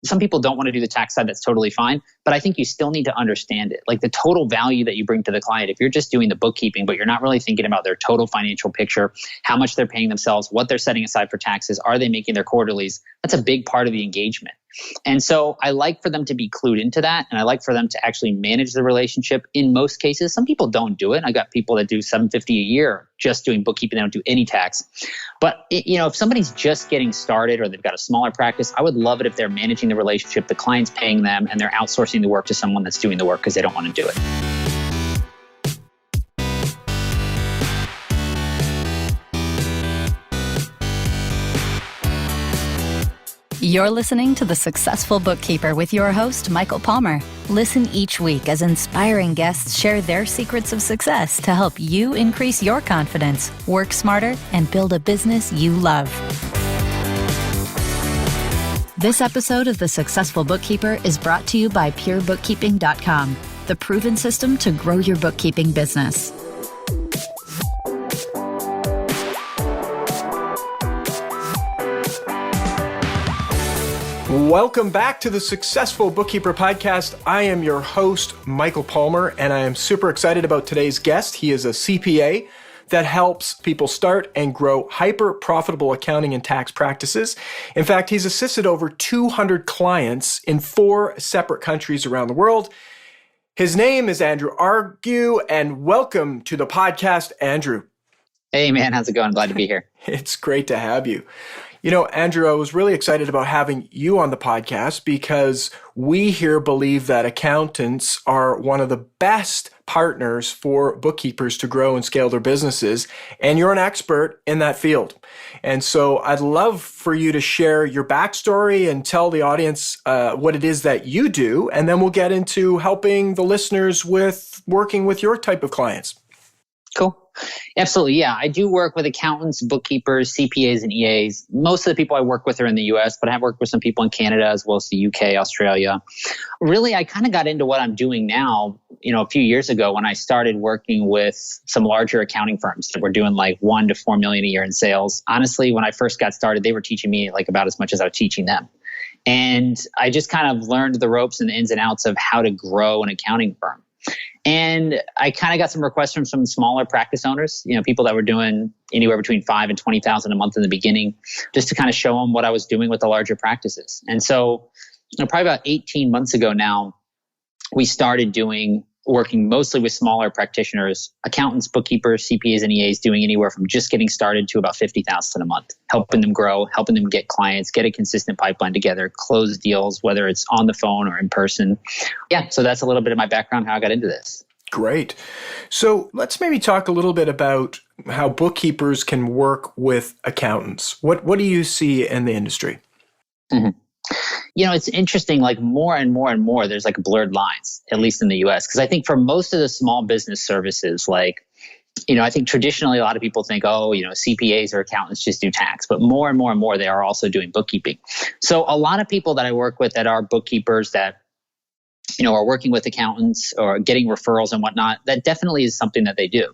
some people don't want to do the tax side. That's totally fine. But I think you still need to understand it. Like the total value that you bring to the client, if you're just doing the bookkeeping, but you're not really thinking about their total financial picture, how much they're paying themselves, what they're setting aside for taxes, are they making their quarterlies? That's a big part of the engagement. And so I like for them to be clued into that. And I like for them to actually manage the relationship in most cases. Some people don't do it. I got people that do $750 a year just doing bookkeeping. They don't do any tax. But if somebody's just getting started or they've got a smaller practice, I would love it if they're managing the relationship, the client's paying them, and they're outsourcing the work to someone that's doing the work because they don't want to do it. You're listening to The Successful Bookkeeper with your host, Michael Palmer. Listen each week as inspiring guests share their secrets of success to help you increase your confidence, work smarter, and build a business you love. This episode of The Successful Bookkeeper is brought to you by PureBookkeeping.com, the proven system to grow your bookkeeping business. Welcome back to the Successful Bookkeeper Podcast. I am your host, Michael Palmer, and I am super excited about today's guest. He is a CPA that helps people start and grow hyper-profitable accounting and tax practices. In fact, he's assisted over 200 clients in 4 separate countries around the world. His name is Andrew Argue, and welcome to the podcast, Andrew. Hey, man. How's it going? Glad to be here. It's great to have you. Andrew, I was really excited about having you on the podcast because we here believe that accountants are one of the best partners for bookkeepers to grow and scale their businesses, and you're an expert in that field. And so I'd love for you to share your backstory and tell the audience what it is that you do, and then we'll get into helping the listeners with working with your type of clients. Cool. Absolutely. Yeah. I do work with accountants, bookkeepers, CPAs, and EAs. Most of the people I work with are in the US, but I have worked with some people in Canada as well as the UK, Australia. Really, I kind of got into what I'm doing now, a few years ago when I started working with some larger accounting firms that were doing like 1 to 4 million a year in sales. Honestly, when I first got started, they were teaching me like about as much as I was teaching them. And I just kind of learned the ropes and the ins and outs of how to grow an accounting firm. And I kind of got some requests from some smaller practice owners, people that were doing anywhere between 5 and 20,000 a month in the beginning, just to kind of show them what I was doing with the larger practices. And so, probably about 18 months ago now, we started working mostly with smaller practitioners, accountants, bookkeepers, CPAs, and EAs, doing anywhere from just getting started to about 50,000 a month, helping them grow, helping them get clients, get a consistent pipeline together, close deals, whether it's on the phone or in person. Yeah, so that's a little bit of my background, how I got into this. Great. So let's maybe talk a little bit about how bookkeepers can work with accountants. What do you see in the industry? Mm-hmm. It's interesting, like more and more and more, there's like blurred lines, at least in the US. Because I think for most of the small business services, like, I think traditionally a lot of people think, CPAs or accountants just do tax. But more and more and more, they are also doing bookkeeping. So a lot of people that I work with that are bookkeepers that, are working with accountants or getting referrals and whatnot, that definitely is something that they do.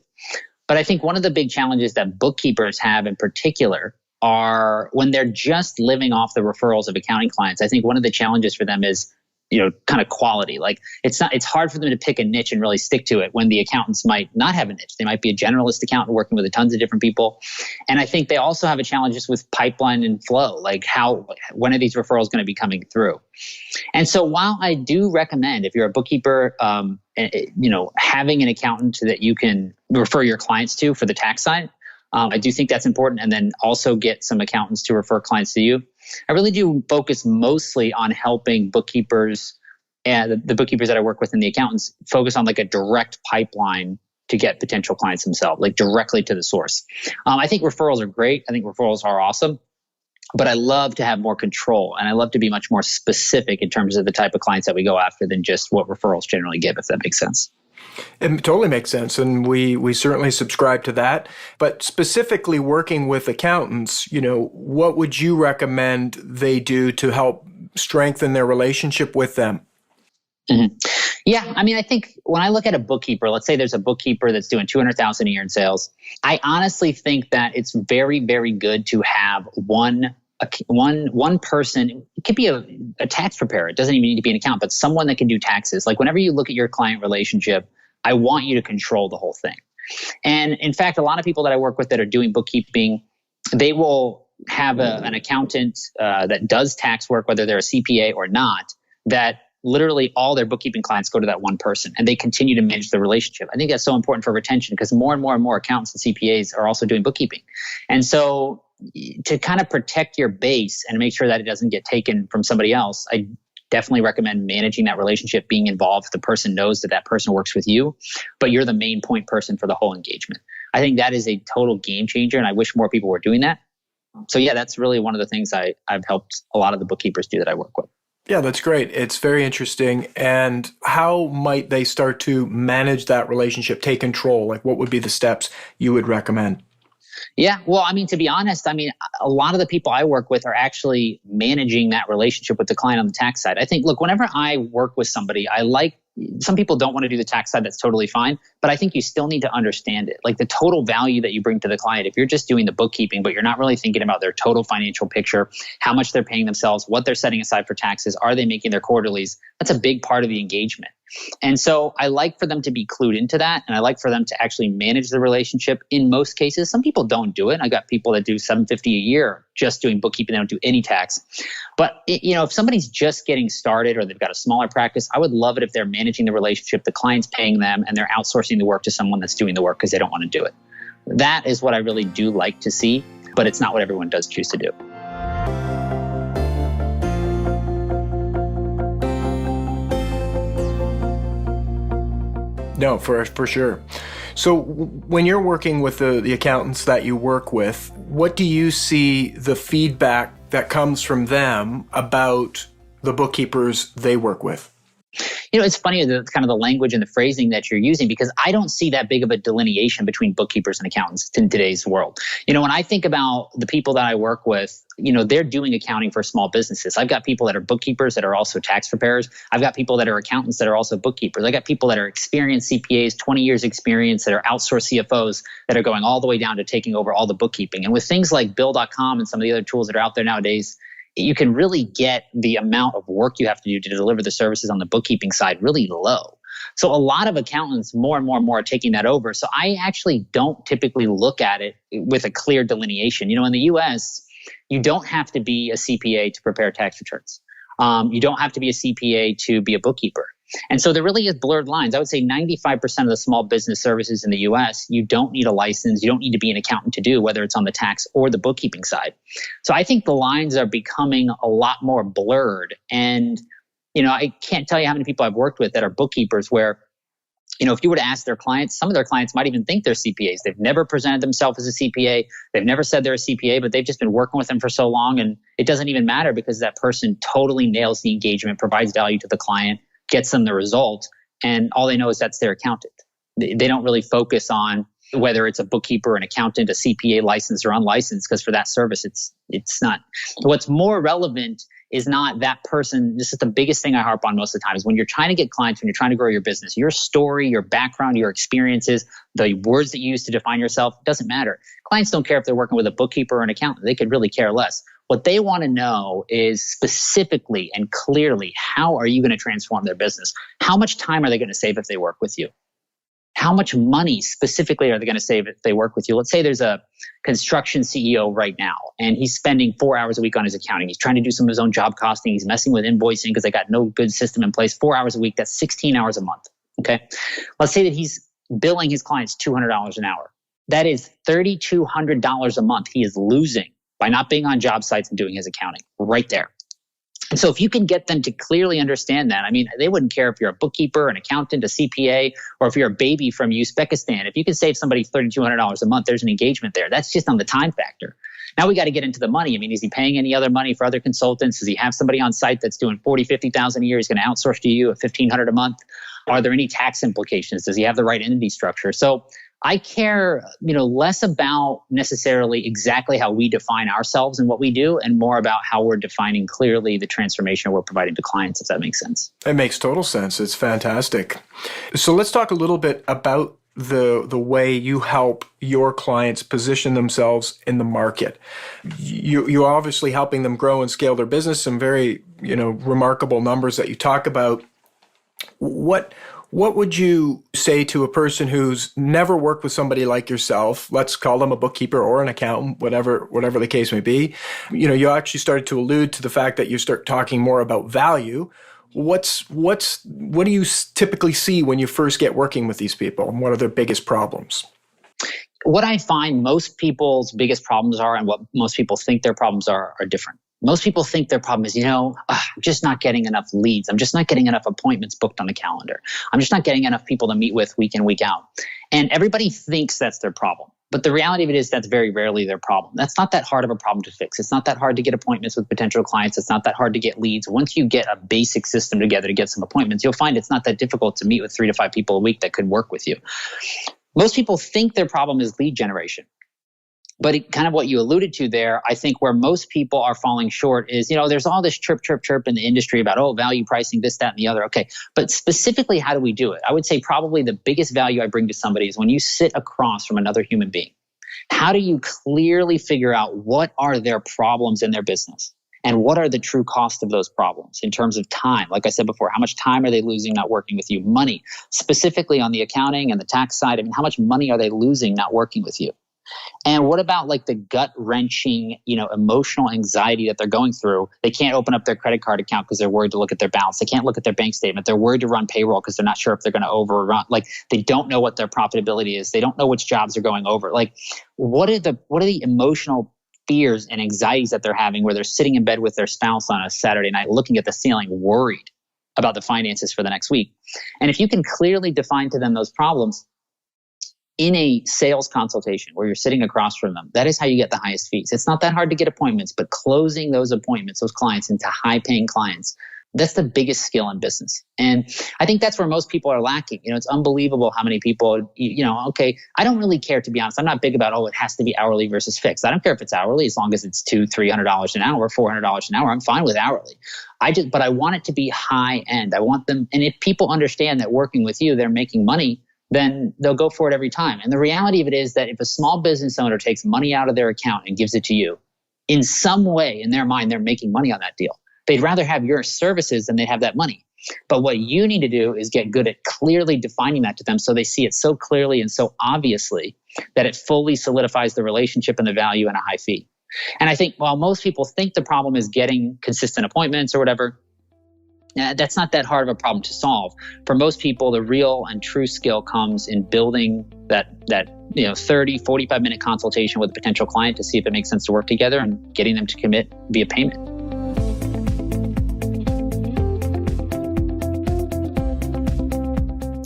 But I think one of the big challenges that bookkeepers have in particular are when they're just living off the referrals of accounting clients. I think one of the challenges for them is, kind of quality. Like it's hard for them to pick a niche and really stick to it when the accountants might not have a niche. They might be a generalist accountant working with tons of different people. And I think they also have a challenge just with pipeline and flow, like when are these referrals going to be coming through? And so while I do recommend, if you're a bookkeeper, having an accountant that you can refer your clients to for the tax side, I do think that's important. And then also get some accountants to refer clients to you. I really do focus mostly on helping bookkeepers and the bookkeepers that I work with and the accountants focus on like a direct pipeline to get potential clients themselves, like directly to the source. I think referrals are great. I think referrals are awesome. But I love to have more control and I love to be much more specific in terms of the type of clients that we go after than just what referrals generally give, if that makes sense. It totally makes sense, and we certainly subscribe to that. But specifically working with accountants, what would you recommend they do to help strengthen their relationship with them? Mm-hmm. Yeah, I think when I look at a bookkeeper, let's say there's a bookkeeper that's doing 200,000 a year in sales. I honestly think that it's very, very good to have one one person. It could be a tax preparer. It doesn't even need to be an accountant, but someone that can do taxes. Like whenever you look at your client relationship, I want you to control the whole thing. And in fact, a lot of people that I work with that are doing bookkeeping, they will have an accountant that does tax work, whether they're a CPA or not, that literally all their bookkeeping clients go to that one person and they continue to manage the relationship. I think that's so important for retention because more and more and more accountants and CPAs are also doing bookkeeping. And so to kind of protect your base and make sure that it doesn't get taken from somebody else, I definitely recommend managing that relationship, being involved. The person knows that person works with you, but you're the main point person for the whole engagement. I think that is a total game changer, and I wish more people were doing that. So yeah, that's really one of the things I've helped a lot of the bookkeepers do that I work with. Yeah, that's great. It's very interesting. And how might they start to manage that relationship, take control? Like what would be the steps you would recommend? Yeah, well, I mean, to be honest, a lot of the people I work with are actually managing that relationship with the client on the tax side. I think, look, whenever I work with somebody, some people don't want to do the tax side. That's totally fine. But I think you still need to understand it. Like the total value that you bring to the client, if you're just doing the bookkeeping, but you're not really thinking about their total financial picture, how much they're paying themselves, what they're setting aside for taxes, are they making their quarterlies? That's a big part of the engagement. And so I like for them to be clued into that. And I like for them to actually manage the relationship in most cases. Some people don't do it. I got people that do $750 a year just doing bookkeeping. They don't do any tax. But if somebody's just getting started or they've got a smaller practice, I would love it if they're managing the relationship, the client's paying them, and they're outsourcing the work to someone that's doing the work because they don't want to do it. That is what I really do like to see, but it's not what everyone does choose to do. No, for sure. So when you're working with the accountants that you work with, what do you see the feedback that comes from them about the bookkeepers they work with? It's funny, kind of the language and the phrasing that you're using, because I don't see that big of a delineation between bookkeepers and accountants in today's world. When I think about the people that I work with, they're doing accounting for small businesses. I've got people that are bookkeepers that are also tax preparers. I've got people that are accountants that are also bookkeepers. I got people that are experienced CPAs, 20 years experience, that are outsourced CFOs that are going all the way down to taking over all the bookkeeping. And with things like Bill.com and some of the other tools that are out there nowadays, you can really get the amount of work you have to do to deliver the services on the bookkeeping side really low. So a lot of accountants more and more are taking that over. So I actually don't typically look at it with a clear delineation. In the US, you don't have to be a CPA to prepare tax returns. You don't have to be a CPA to be a bookkeeper. And so there really is blurred lines. I would say 95% of the small business services in the US, you don't need a license. You don't need to be an accountant to do, whether it's on the tax or the bookkeeping side. So I think the lines are becoming a lot more blurred. And, I can't tell you how many people I've worked with that are bookkeepers where, if you were to ask their clients, some of their clients might even think they're CPAs. They've never presented themselves as a CPA. They've never said they're a CPA, but they've just been working with them for so long. And it doesn't even matter because that person totally nails the engagement, provides value to the client, gets them the result, and all they know is that's their accountant. They don't really focus on whether it's a bookkeeper, an accountant, a CPA licensed or unlicensed, because for that service, it's not. What's more relevant is not that person. This is the biggest thing I harp on most of the time is when you're trying to get clients, when you're trying to grow your business, your story, your background, your experiences, the words that you use to define yourself, doesn't matter. Clients don't care if they're working with a bookkeeper or an accountant. They could really care less. What they want to know is specifically and clearly, how are you going to transform their business? How much time are they going to save if they work with you? How much money specifically are they going to save if they work with you? Let's say there's a construction CEO right now, and he's spending 4 hours a week on his accounting. He's trying to do some of his own job costing. He's messing with invoicing because they got no good system in place. 4 hours a week, that's 16 hours a month. Okay. Let's say that he's billing his clients $200 an hour. That is $3,200 a month he is losing by not being on job sites and doing his accounting right there. And so if you can get them to clearly understand that, they wouldn't care if you're a bookkeeper, an accountant, a CPA, or if you're a baby from Uzbekistan. If you can save somebody $3,200 a month, there's an engagement there. That's just on the time factor. Now we got to get into the money. Is he paying any other money for other consultants? Does he have somebody on site that's doing $40,000, $50,000 a year? He's going to outsource to you at $1,500 a month. Are there any tax implications? Does he have the right entity structure? So I care, less about necessarily exactly how we define ourselves and what we do, and more about how we're defining clearly the transformation we're providing to clients, if that makes sense. It makes total sense. It's fantastic. So let's talk a little bit about the way you help your clients position themselves in the market. You're obviously helping them grow and scale their business. Some very, remarkable numbers that you talk about. What would you say to a person who's never worked with somebody like yourself? Let's call them a bookkeeper or an accountant, whatever the case may be. You actually started to allude to the fact that you start talking more about value. What do you typically see when you first get working with these people, and what are their biggest problems? What I find most people's biggest problems are, and what most people think their problems are different. Most people think their problem is, I'm just not getting enough leads. I'm just not getting enough appointments booked on the calendar. I'm just not getting enough people to meet with week in, week out. And everybody thinks that's their problem. But the reality of it is that's very rarely their problem. That's not that hard of a problem to fix. It's not that hard to get appointments with potential clients. It's not that hard to get leads. Once you get a basic system together to get some appointments, you'll find it's not that difficult to meet with 3 to 5 people a week that could work with you. Most people think their problem is lead generation. But kind of what you alluded to there, I think where most people are falling short is, there's all this chirp in the industry about, value pricing, this, that, and the other. Okay. But specifically, how do we do it? I would say probably the biggest value I bring to somebody is when you sit across from another human being. How do you clearly figure out what are their problems in their business? And what are the true cost of those problems in terms of time? Like I said before, how much time are they losing not working with you? Money, specifically on the accounting and the tax side. How much money are they losing not working with you? And what about like the gut-wrenching, emotional anxiety that they're going through? They can't open up their credit card account because they're worried to look at their balance. They can't look at their bank statement. They're worried to run payroll because they're not sure if they're going to overrun. Like they don't know what their profitability is. They don't know which jobs are going over. Like what are the emotional fears and anxieties that they're having where they're sitting in bed with their spouse on a Saturday night looking at the ceiling worried about the finances for the next week? And if you can clearly define to them those problems, in a sales consultation where you're sitting across from them, that is how you get the highest fees. It's not that hard to get appointments, but closing those appointments, those clients into high-paying clients, that's the biggest skill in business. And I think that's where most people are lacking. It's unbelievable how many people, okay, I don't really care, to be honest. I'm not big about, it has to be hourly versus fixed. I don't care if it's hourly as long as it's $200-$300 an hour, $400 an hour. I'm fine with hourly. But I want it to be high end. I want them, and if people understand that working with you, they're making money, then they'll go for it every time. And the reality of it is that if a small business owner takes money out of their account and gives it to you, in some way in their mind, they're making money on that deal. They'd rather have your services than they have that money. But what you need to do is get good at clearly defining that to them so they see it so clearly and so obviously that it fully solidifies the relationship and the value and a high fee. And I think while most people think the problem is getting consistent appointments or whatever, that's not that hard of a problem to solve. For most people, the real and true skill comes in building that 30, 45-minute consultation with a potential client to see if it makes sense to work together and getting them to commit via payment.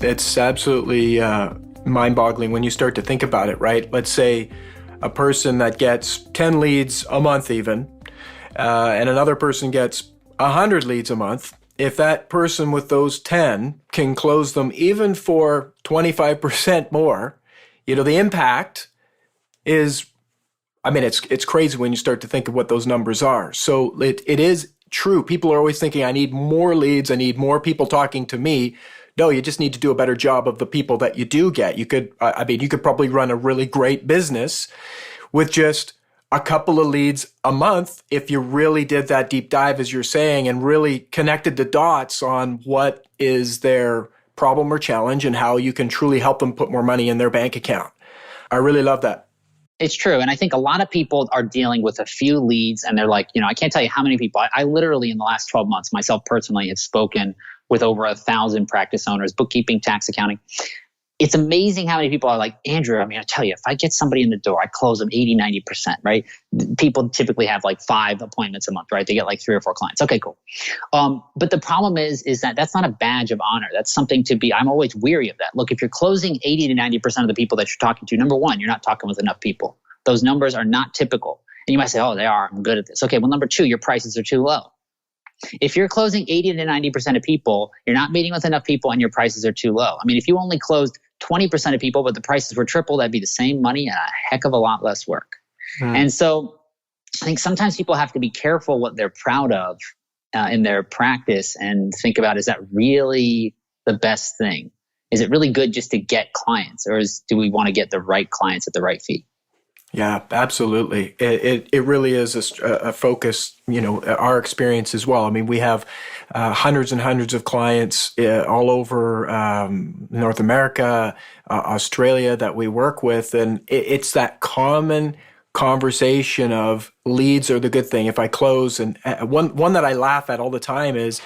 It's absolutely mind-boggling when you start to think about it, right? Let's say a person that gets 10 leads a month even, and another person gets 100 leads a month. If that person with those 10 can close them even for 25% more, the impact is, it's crazy when you start to think of what those numbers are. So it is true. People are always thinking, I need more leads. I need more people talking to me. No, you just need to do a better job of the people that you do get. You could probably run a really great business with just a couple of leads a month if you really did that deep dive, as you're saying, and really connected the dots on what is their problem or challenge and how you can truly help them put more money in their bank account. I really love that. It's true. And I think a lot of people are dealing with a few leads and they're like, I can't tell you how many people. I literally in the last 12 months, myself personally, have spoken with over 1,000 practice owners, bookkeeping, tax, accounting. It's amazing how many people are like, Andrew, I tell you, if I get somebody in the door, I close them 80, 90%, right? People typically have like 5 appointments a month, right? They get like 3 or 4 clients. Okay, cool. But the problem is that that's not a badge of honor. That's something to be, I'm always weary of that. Look, if you're closing 80 to 90% of the people that you're talking to, number one, you're not talking with enough people. Those numbers are not typical. And you might say, oh, they are, I'm good at this. Okay, well, number 2, your prices are too low. If you're closing 80 to 90% of people, you're not meeting with enough people and your prices are too low. If you only closed 20% of people, but the prices were triple, that'd be the same money and a heck of a lot less work. And so I think sometimes people have to be careful what they're proud of in their practice and think about, is that really the best thing? Is it really good just to get clients, or do we want to get the right clients at the right fee? Yeah, absolutely. It really is a focus, our experience as well. I mean, we have hundreds and hundreds of clients all over North America, Australia that we work with. And it's that common conversation of leads are the good thing. If I close, and one that I laugh at all the time is,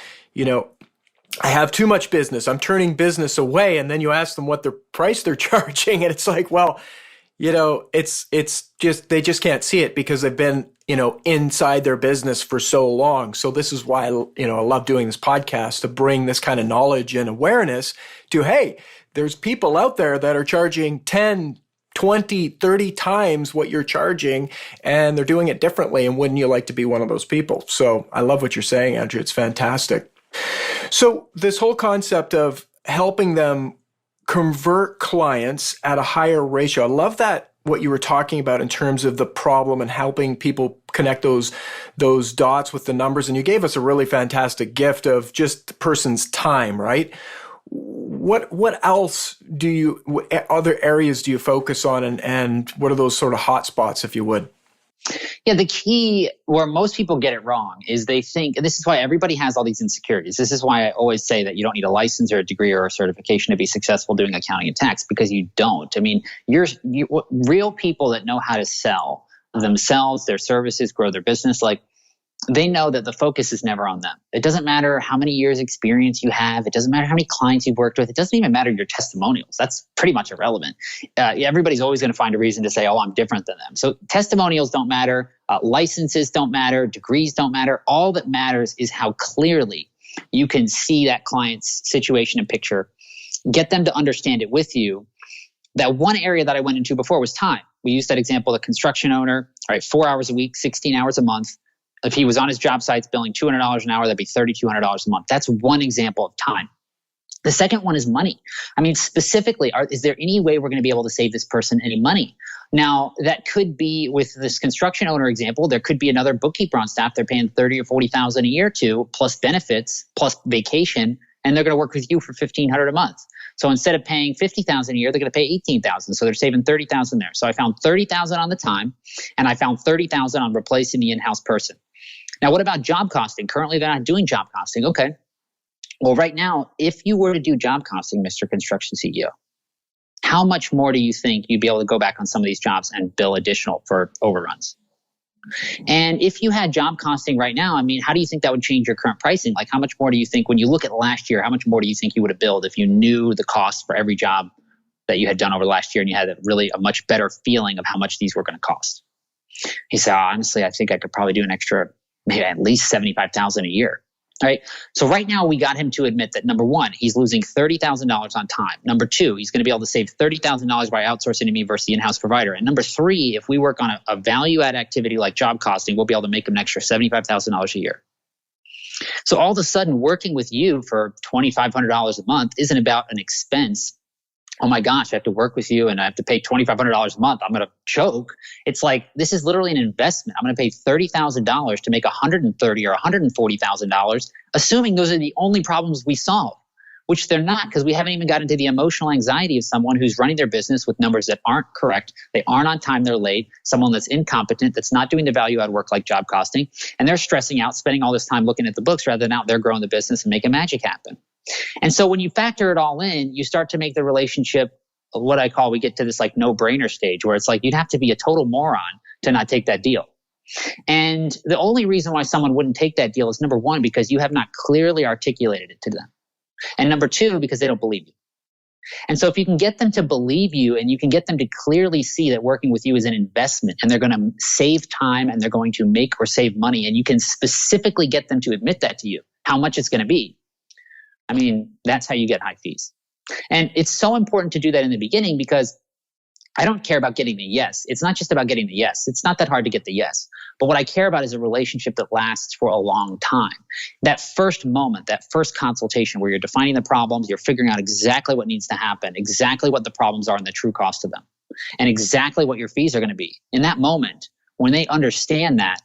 I have too much business. I'm turning business away. And then you ask them what their price they're charging. And it's like, well, it's just, they just can't see it because they've been, inside their business for so long. So this is why, I love doing this podcast, to bring this kind of knowledge and awareness to, hey, there's people out there that are charging 10, 20, 30 times what you're charging, and they're doing it differently. And wouldn't you like to be one of those people? So I love what you're saying, Andrew. It's fantastic. So this whole concept of helping them convert clients at a higher ratio. I love that, what you were talking about in terms of the problem and helping people connect those dots with the numbers. And you gave us a really fantastic gift of just the person's time, right? What else other areas do you focus on, and what are those sort of hot spots, if you would? Yeah, the key where most people get it wrong is they think, and this is why everybody has all these insecurities. This is why I always say that you don't need a license or a degree or a certification to be successful doing accounting and tax, because you don't. I mean, real people that know how to sell themselves, their services, grow their business, they know that the focus is never on them. It doesn't matter how many years experience you have. It doesn't matter how many clients you've worked with. It doesn't even matter your testimonials. That's pretty much irrelevant. Everybody's always going to find a reason to say, oh, I'm different than them. So testimonials don't matter. Licenses don't matter. Degrees don't matter. All that matters is how clearly you can see that client's situation and picture, get them to understand it with you. That one area that I went into before was time. We used that example, the construction owner, all right, 4 hours a week, 16 hours a month. If he was on his job sites billing $200 an hour, that'd be $3,200 a month. That's one example of time. The second one is money. I mean, specifically, is there any way we're going to be able to save this person any money? Now, that could be with this construction owner example. There could be another bookkeeper on staff. They're paying $30,000 or $40,000 a year to, plus benefits, plus vacation, and they're going to work with you for $1,500 a month. So instead of paying $50,000 a year, they're going to pay $18,000. So they're saving $30,000 there. So I found $30,000 on the time, and I found $30,000 on replacing the in-house person. Now, what about job costing? Currently, they're not doing job costing. Okay. Well, right now, if you were to do job costing, Mr. Construction CEO, how much more do you think you'd be able to go back on some of these jobs and bill additional for overruns? And if you had job costing right now, I mean, how do you think that would change your current pricing? How much more do you think, when you look at last year, how much more do you think you would have billed if you knew the cost for every job that you had done over last year and you had a much better feeling of how much these were going to cost? He said, honestly, I think I could probably do an extra, maybe at least $75,000 a year. All right. So right now we got him to admit that, number one, he's losing $30,000 on time. Number two, he's going to be able to save $30,000 by outsourcing to me versus the in-house provider. And number three, if we work on a value-add activity like job costing, we'll be able to make him an extra $75,000 a year. So all of a sudden, working with you for $2,500 a month isn't about an expense. Oh my gosh, I have to work with you and I have to pay $2,500 a month. I'm going to choke. It's like, this is literally an investment. I'm going to pay $30,000 to make $130,000 or $140,000, assuming those are the only problems we solve, which they're not, because we haven't even got into the emotional anxiety of someone who's running their business with numbers that aren't correct. They aren't on time. They're late. Someone that's incompetent, that's not doing the value add work like job costing. And they're stressing out, spending all this time looking at the books rather than out there growing the business and making magic happen. And so when you factor it all in, you start to make the relationship what I call, we get to this no-brainer stage where it's you'd have to be a total moron to not take that deal. And the only reason why someone wouldn't take that deal is, number one, because you have not clearly articulated it to them. And number two, because they don't believe you. And so if you can get them to believe you and you can get them to clearly see that working with you is an investment and they're going to save time and they're going to make or save money, and you can specifically get them to admit that to you, how much it's going to be, I mean, that's how you get high fees. And it's so important to do that in the beginning, because I don't care about getting the yes. It's not just about getting the yes. It's not that hard to get the yes. But what I care about is a relationship that lasts for a long time. That first moment, that first consultation where you're defining the problems, you're figuring out exactly what needs to happen, exactly what the problems are and the true cost of them, and exactly what your fees are going to be. In that moment, when they understand that,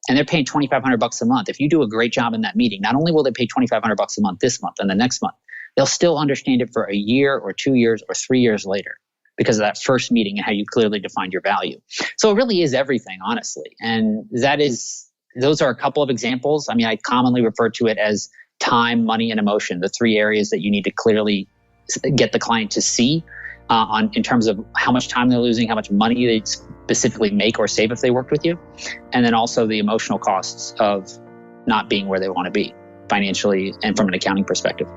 and they're paying $2,500 a month, if you do a great job in that meeting, not only will they pay $2,500 a month this month and the next month, they'll still understand it for a year or 2 years or 3 years later because of that first meeting and how you clearly defined your value. So it really is everything, honestly. And those are a couple of examples. I mean, I commonly refer to it as time, money, and emotion, the three areas that you need to clearly get the client to see in terms of how much time they're losing, how much money they specifically make or save if they worked with you, and then also the emotional costs of not being where they want to be financially and from an accounting perspective.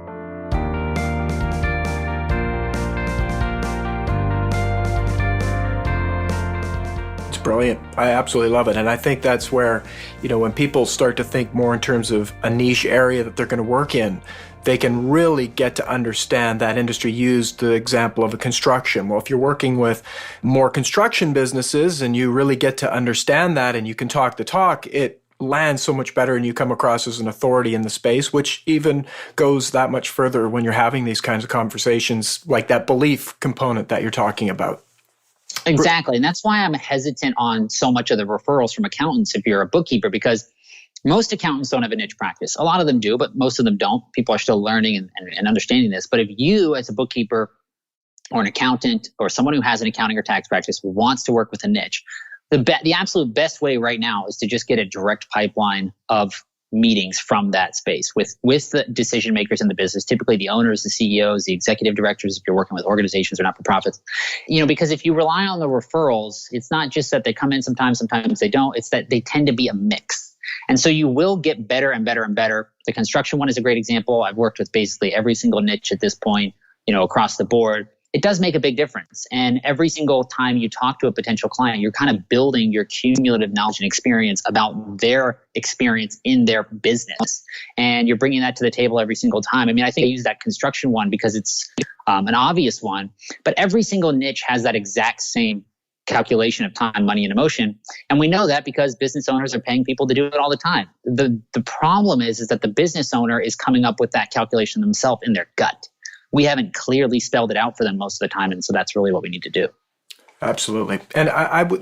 Brilliant. I absolutely love it. And I think that's where, when people start to think more in terms of a niche area that they're going to work in, they can really get to understand that industry. Used the example of a construction. Well, if you're working with more construction businesses and you really get to understand that and you can talk the talk, it lands so much better and you come across as an authority in the space, which even goes that much further when you're having these kinds of conversations, like that belief component that you're talking about. Exactly. And that's why I'm hesitant on so much of the referrals from accountants if you're a bookkeeper, because most accountants don't have a niche practice. A lot of them do, but most of them don't. People are still learning and understanding this. But if you, as a bookkeeper or an accountant or someone who has an accounting or tax practice wants to work with a niche, the absolute best way right now is to just get a direct pipeline of meetings from that space with the decision makers in the business, typically the owners, the CEOs, the executive directors, if you're working with organizations or not-for-profits. Because if you rely on the referrals, it's not just that they come in sometimes they don't. It's that they tend to be a mix. And so you will get better and better and better. The construction one is a great example. I've worked with basically every single niche at this point, across the board. It does make a big difference. And every single time you talk to a potential client, you're kind of building your cumulative knowledge and experience about their experience in their business. And you're bringing that to the table every single time. I mean, I think I use that construction one because it's an obvious one, but every single niche has that exact same calculation of time, money, and emotion. And we know that because business owners are paying people to do it all the time. The problem is that the business owner is coming up with that calculation themselves in their gut. We haven't clearly spelled it out for them most of the time. And so that's really what we need to do. Absolutely. And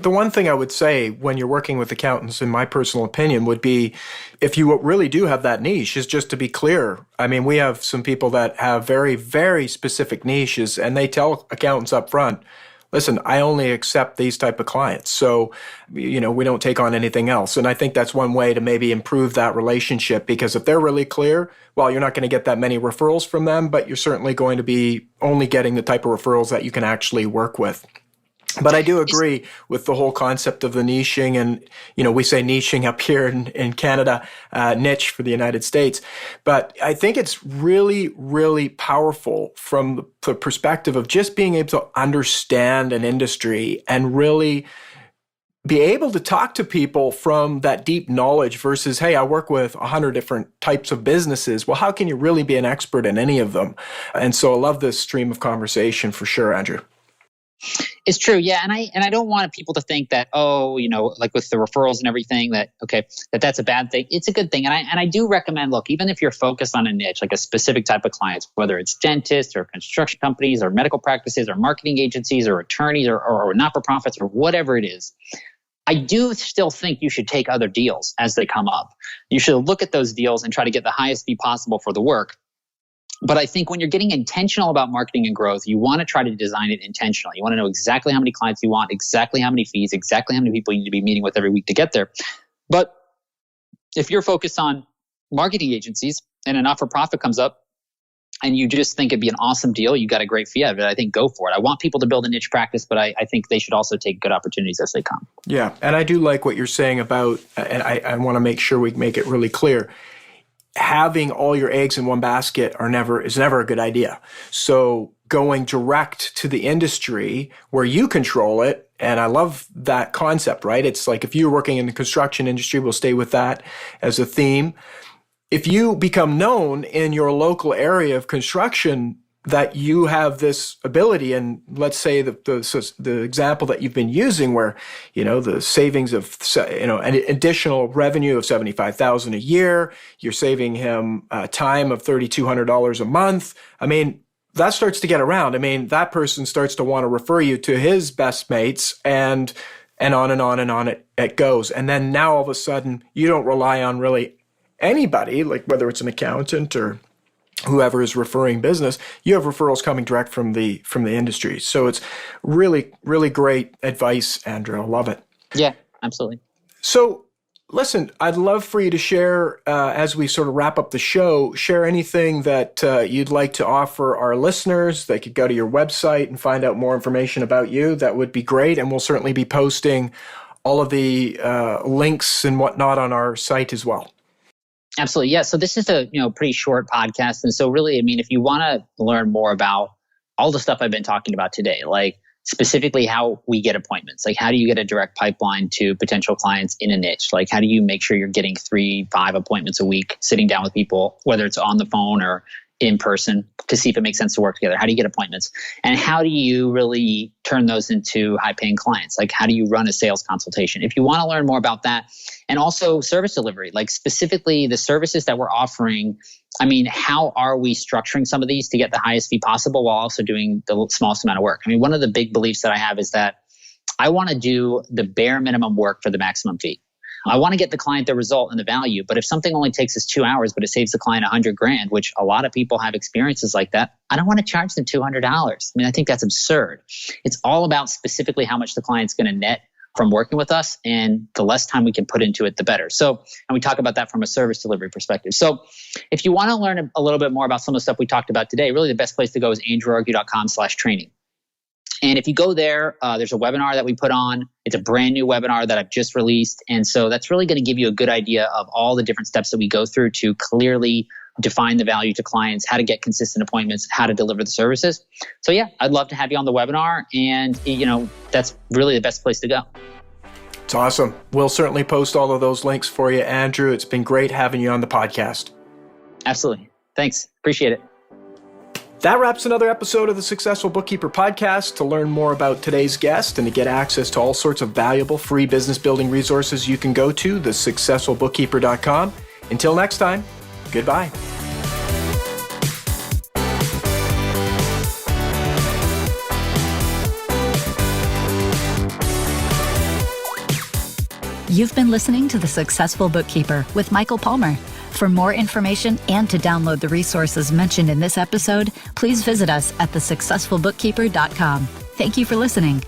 the one thing I would say when you're working with accountants, in my personal opinion, would be if you really do have that niche, is just to be clear. I mean, we have some people that have very, very specific niches and they tell accountants up front, listen, I only accept these type of clients. So, we don't take on anything else. And I think that's one way to maybe improve that relationship, because if they're really clear, well, you're not going to get that many referrals from them, but you're certainly going to be only getting the type of referrals that you can actually work with. But I do agree with the whole concept of the niching, and we say niching up here in Canada, niche for the United States. But I think it's really, really powerful from the perspective of just being able to understand an industry and really be able to talk to people from that deep knowledge versus, hey, I work with 100 different types of businesses. Well, how can you really be an expert in any of them? And so I love this stream of conversation for sure, Andrew. It's true. Yeah. And I don't want people to think that, like with the referrals and everything that's a bad thing. It's a good thing. And I do recommend, look, even if you're focused on a niche, like a specific type of clients, whether it's dentists or construction companies or medical practices or marketing agencies or attorneys or not-for-profits or whatever it is, I do still think you should take other deals as they come up. You should look at those deals and try to get the highest fee possible for the work. But I think when you're getting intentional about marketing and growth, you want to try to design it intentionally. You want to know exactly how many clients you want, exactly how many fees, exactly how many people you need to be meeting with every week to get there. But if you're focused on marketing agencies and a not-for-profit comes up and you just think it'd be an awesome deal, you got a great fee out of it, I think go for it. I want people to build a niche practice, but I think they should also take good opportunities as they come. Yeah, and I do like what you're saying about, and I want to make sure we make it really clear, having all your eggs in one basket is never a good idea. So going direct to the industry where you control it, and I love that concept, right? It's like if you're working in the construction industry, we'll stay with that as a theme. If you become known in your local area of construction that you have this ability, and let's say the example that you've been using where, the savings of, an additional revenue of $75,000 a year, you're saving him time of $3,200 a month. I mean, that starts to get around. I mean, that person starts to want to refer you to his best mates and on and on and on it goes. And then now all of a sudden you don't rely on really anybody, like whether it's an accountant or whoever is referring business, you have referrals coming direct from the industry. So it's really, really great advice, Andrew. I love it. Yeah, absolutely. So listen, I'd love for you to share, as we sort of wrap up the show, share anything that you'd like to offer our listeners. They could go to your website and find out more information about you. That would be great. And we'll certainly be posting all of the links and whatnot on our site as well. Absolutely. Yeah. So this is a pretty short podcast. And so really, I mean, if you want to learn more about all the stuff I've been talking about today, like specifically how we get appointments, like how do you get a direct pipeline to potential clients in a niche? Like how do you make sure you're getting 3-5 appointments a week, sitting down with people, whether it's on the phone or in person, to see if it makes sense to work together? How do you get appointments? And how do you really turn those into high-paying clients? Like how do you run a sales consultation? If you want to learn more about that, and also service delivery, like specifically the services that we're offering, I mean, how are we structuring some of these to get the highest fee possible while also doing the smallest amount of work? I mean, one of the big beliefs that I have is that I want to do the bare minimum work for the maximum fee. I want to get the client the result and the value, but if something only takes us 2 hours, but it saves the client $100,000, which a lot of people have experiences like that, I don't want to charge them $200. I mean, I think that's absurd. It's all about specifically how much the client's going to net from working with us, and the less time we can put into it, the better. So, and we talk about that from a service delivery perspective. So if you want to learn a little bit more about some of the stuff we talked about today, really the best place to go is andrewargue.com/training. And if you go there, there's a webinar that we put on. It's a brand new webinar that I've just released. And so that's really going to give you a good idea of all the different steps that we go through to clearly define the value to clients, how to get consistent appointments, how to deliver the services. So yeah, I'd love to have you on the webinar. And, that's really the best place to go. It's awesome. We'll certainly post all of those links for you, Andrew. It's been great having you on the podcast. Absolutely. Thanks. Appreciate it. That wraps another episode of the Successful Bookkeeper podcast. To learn more about today's guest and to get access to all sorts of valuable free business building resources, you can go to thesuccessfulbookkeeper.com. Until next time, goodbye. You've been listening to The Successful Bookkeeper with Michael Palmer. For more information and to download the resources mentioned in this episode, please visit us at thesuccessfulbookkeeper.com. Thank you for listening.